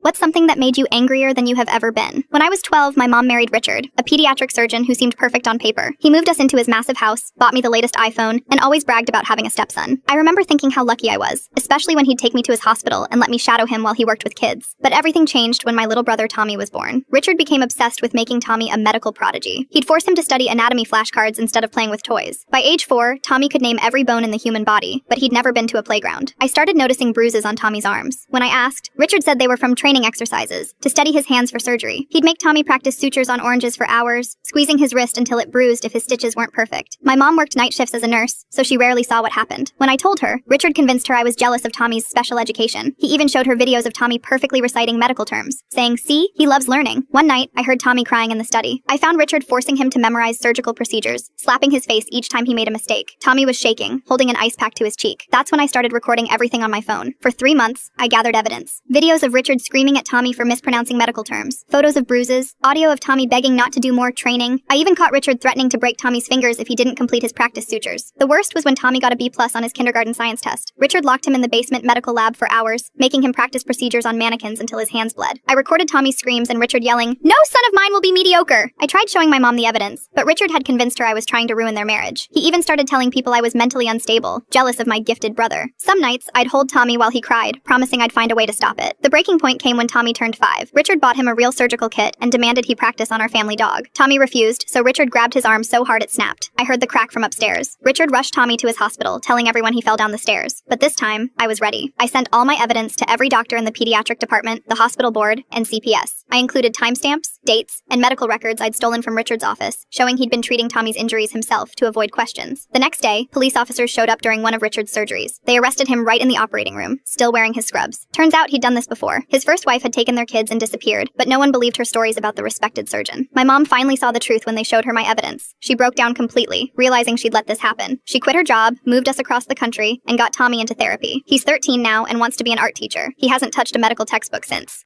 What's something that made you angrier than you have ever been? When I was 12, my mom married Richard, a pediatric surgeon who seemed perfect on paper. He moved us into his massive house, bought me the latest iPhone, and always bragged about having a stepson. I remember thinking how lucky I was, especially when he'd take me to his hospital and let me shadow him while he worked with kids. But everything changed when my little brother Tommy was born. Richard became obsessed with making Tommy a medical prodigy. He'd force him to study anatomy flashcards instead of playing with toys. By age 4, Tommy could name every bone in the human body, but he'd never been to a playground. I started noticing bruises on Tommy's arms. When I asked, Richard said they were from training exercises to steady his hands for surgery. He'd make Tommy practice sutures on oranges for hours, squeezing his wrist until it bruised if his stitches weren't perfect. My mom worked night shifts as a nurse, so she rarely saw what happened. When I told her, Richard convinced her I was jealous of Tommy's special education. He even showed her videos of Tommy perfectly reciting medical terms, saying, "See, he loves learning." One night, I heard Tommy crying in the study. I found Richard forcing him to memorize surgical procedures, slapping his face each time he made a mistake. Tommy was shaking, holding an ice pack to his cheek. That's when I started recording everything on my phone. For 3 months, I gathered evidence. Videos of Richard screaming at Tommy for mispronouncing medical terms, photos of bruises, audio of Tommy begging not to do more training. I even caught Richard threatening to break Tommy's fingers if he didn't complete his practice sutures. The worst was when Tommy got a B+ on his kindergarten science test. Richard locked him in the basement medical lab for hours, making him practice procedures on mannequins until his hands bled. I recorded Tommy's screams and Richard yelling, "No son of mine will be mediocre!" I tried showing my mom the evidence, but Richard had convinced her I was trying to ruin their marriage. He even started telling people I was mentally unstable, jealous of my gifted brother. Some nights, I'd hold Tommy while he cried, promising I'd find a way to stop it. The breaking point came when Tommy turned 5. Richard bought him a real surgical kit and demanded he practice on our family dog. Tommy refused, so Richard grabbed his arm so hard it snapped. I heard the crack from upstairs. Richard rushed Tommy to his hospital, telling everyone he fell down the stairs. But this time, I was ready. I sent all my evidence to every doctor in the pediatric department, the hospital board, and CPS. I included timestamps, dates, and medical records I'd stolen from Richard's office, showing he'd been treating Tommy's injuries himself to avoid questions. The next day, police officers showed up during one of Richard's surgeries. They arrested him right in the operating room, still wearing his scrubs. Turns out he'd done this before. His first wife had taken their kids and disappeared, but no one believed her stories about the respected surgeon. My mom finally saw the truth when they showed her my evidence. She broke down completely, realizing she'd let this happen. She quit her job, moved us across the country, and got Tommy into therapy. He's 13 now and wants to be an art teacher. He hasn't touched a medical textbook since.